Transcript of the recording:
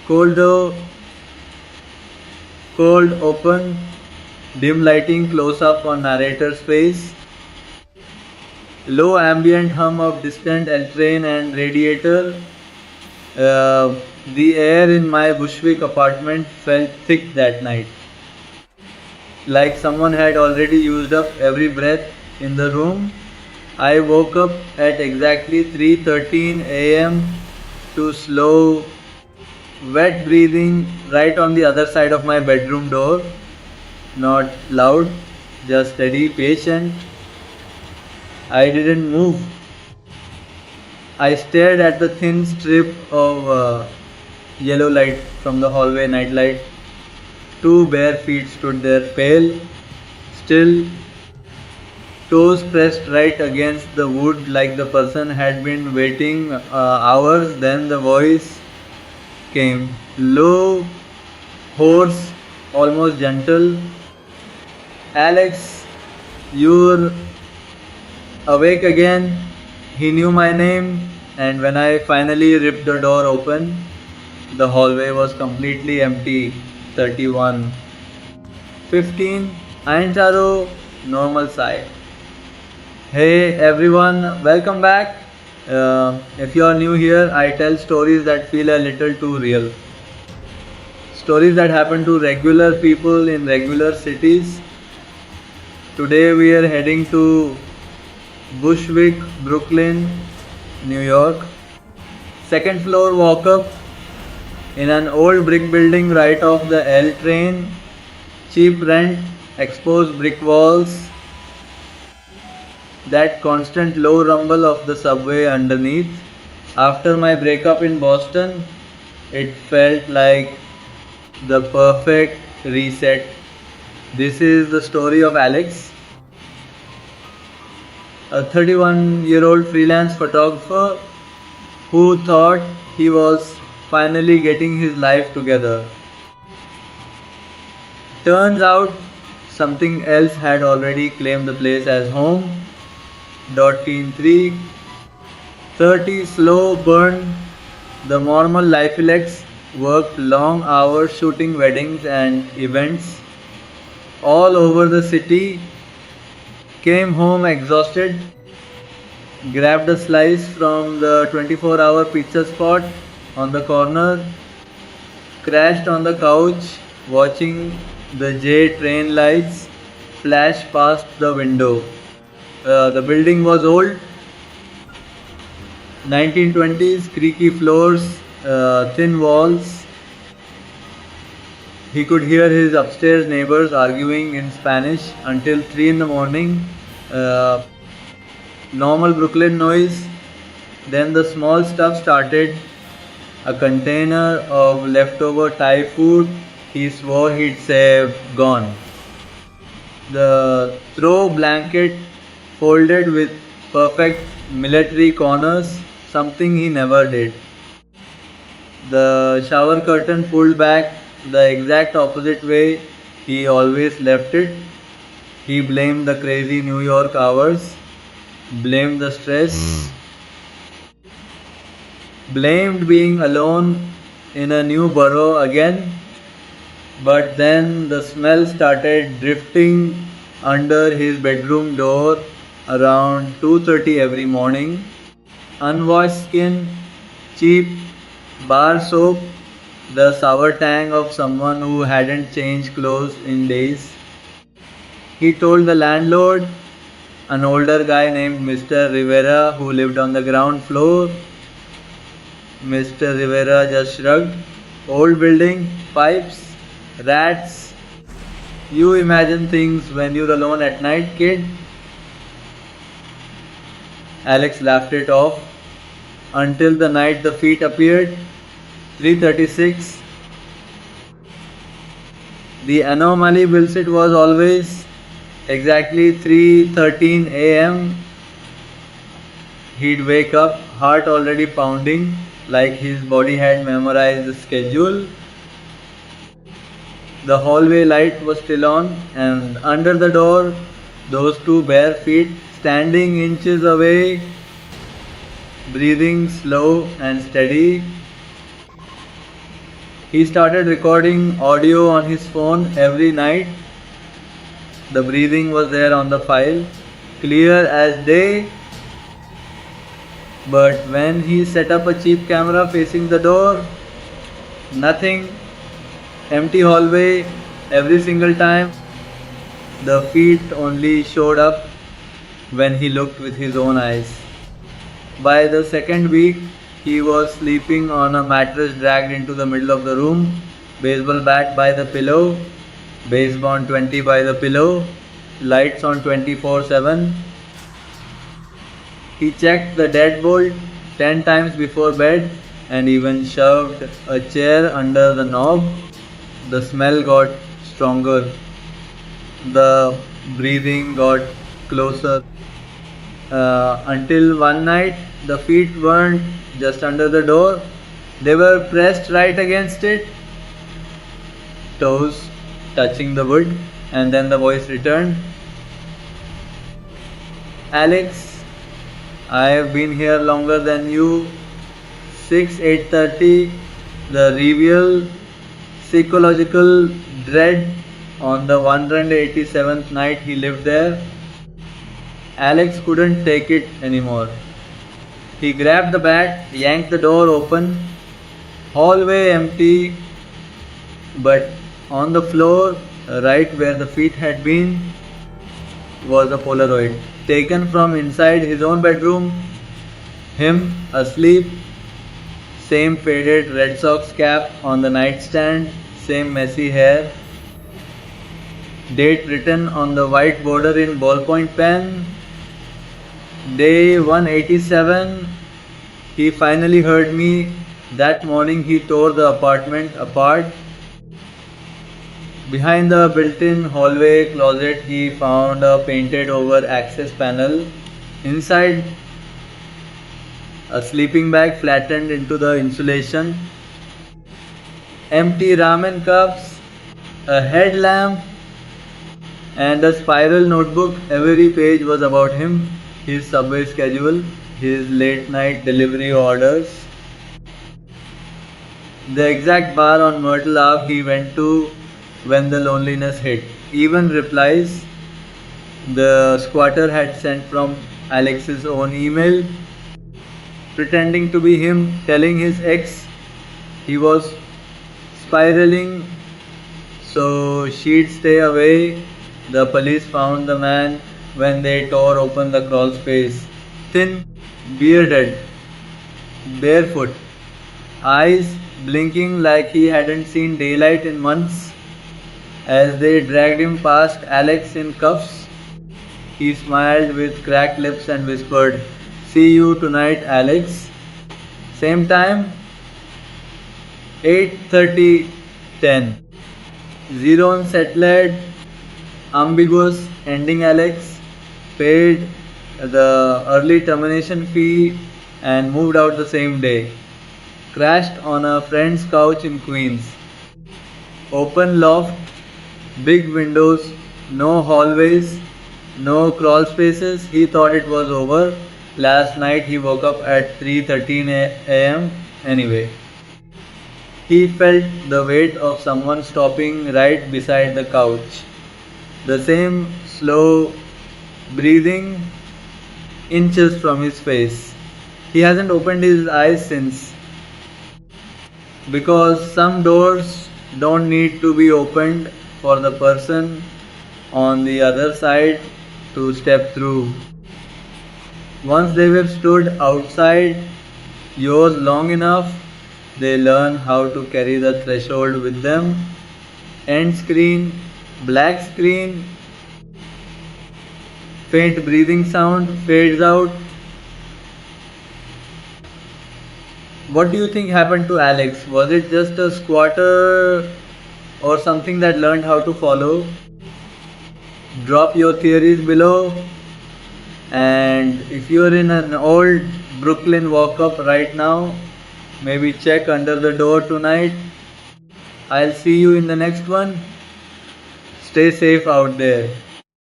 Cold door, cold open, dim lighting close up on narrator's face, low ambient hum of distant L train and radiator. Uh, the air in my Bushwick apartment felt thick that night, like someone had already used up every breath in the room. I woke up at exactly 3:13 a.m. to slow, wet breathing right on the other side of my bedroom door. Not loud, just steady, patient. I didn't move. I stared at the thin strip of yellow light from the hallway nightlight. Two bare feet stood there, pale, still, toes pressed right against the wood like the person had been waiting hours. Then the voice came, low, hoarse, almost gentle. Alex, you're awake again. He knew my name, and when I finally ripped the door open, the hallway was completely empty. 31. 15. Aincharo, normal sigh. Hey everyone, welcome back. If you are new here, I tell stories that feel a little too real. Stories that happen to regular people in regular cities. Today we are heading to Bushwick, Brooklyn, New York. Second floor walk up in an old brick building right off the L train. Cheap rent, exposed brick walls, that constant low rumble of the subway underneath. After my breakup in Boston, it felt like the perfect reset. This is the story of Alex, a 31-year-old freelance photographer who thought he was finally getting his life together. Turns out something else had already claimed the place as home. Teen 3, 30 slow burn. The normal life Alex worked long hours shooting weddings and events all over the city, came home exhausted, grabbed a slice from the 24-hour pizza spot on the corner, crashed on the couch watching the J train lights flash past the window. The building was old, 1920s, creaky floors, thin walls. He could hear his upstairs neighbors arguing in Spanish until 3 in the morning. Normal Brooklyn noise. Then the small stuff started. A container of leftover Thai food. He swore he'd say gone. The throw blanket folded with perfect military corners, something he never did. The shower curtain pulled back the exact opposite way he always left it. He blamed the crazy New York hours, blamed the stress, blamed being alone in a new borough again. But then the smell started drifting under his bedroom door around 2:30 every morning. Unwashed skin, cheap bar soap, the sour tang of someone who hadn't changed clothes in days. He told the landlord, an older guy named Mr. Rivera who lived on the ground floor. Mr. Rivera just shrugged. Old building, pipes, rats. You imagine things when you're alone at night, kid. Alex laughed it off until the night the feet appeared. 3:36. The anomaly bullshit was always exactly 3:13 a.m. He'd wake up, heart already pounding, like his body had memorized the schedule. The hallway light was still on, and under the door, those two bare feet standing inches away, breathing slow and steady. He started recording audio on his phone every night. The breathing was there on the file, clear as day. But when he set up a cheap camera facing the door, nothing, empty hallway every single time. The feet only showed up when he looked with his own eyes. By the second week, he was sleeping on a mattress dragged into the middle of the room, baseball bat by the pillow, baseball 20 by the pillow, lights on 24/7. He checked the deadbolt 10 times before bed and even shoved a chair under the knob. The smell got stronger. The breathing got closer. Until one night, the feet weren't just under the door, they were pressed right against it, toes touching the wood, and then the voice returned. Alex, I have been here longer than you. 8:30, the real psychological dread on the 187th night he lived there. Alex couldn't take it anymore. He grabbed the bat, yanked the door open, hallway empty, but on the floor, right where the feet had been, was a Polaroid taken from inside his own bedroom. Him asleep, same faded Red Sox cap on the nightstand, same messy hair, date written on the white border in ballpoint pen. Day 187, he finally heard me. That morning he tore the apartment apart. Behind the built-in hallway closet he found a painted over access panel. Inside, a sleeping bag flattened into the insulation. Empty ramen cups, a headlamp, and a spiral notebook. Every page was about him, his subway schedule, his late night delivery orders, the exact bar on Myrtle Ave he went to when the loneliness hit. Even replies the squatter had sent from Alex's own email, pretending to be him, telling his ex he was spiraling so she'd stay away. The police found the man when they tore open the crawl space. Thin, bearded, barefoot, eyes blinking like he hadn't seen daylight in months. As they dragged him past Alex in cuffs, he smiled with cracked lips and whispered, "See you tonight, Alex. Same time, 8:30, 10. Zero unsettled, ambiguous ending. Alex paid the early termination fee and moved out the same day. Crashed on a friend's couch in Queens. Open loft, big windows, no hallways, no crawl spaces. He thought it was over. Last night he woke up at 3:13 a.m. anyway. He felt the weight of someone stopping right beside the couch. The same slow breathing inches from his face. He hasn't opened his eyes since. Because some doors don't need to be opened for the person on the other side to step through. Once they have stood outside yours long enough, they learn how to carry the threshold with them. End screen, black screen, faint breathing sound fades out. What do you think happened to Alex? Was it just a squatter or something that learned how to follow? Drop your theories below. And if you're in an old Brooklyn walk up right now, maybe check under the door tonight. I'll see you in the next one. Stay safe out there.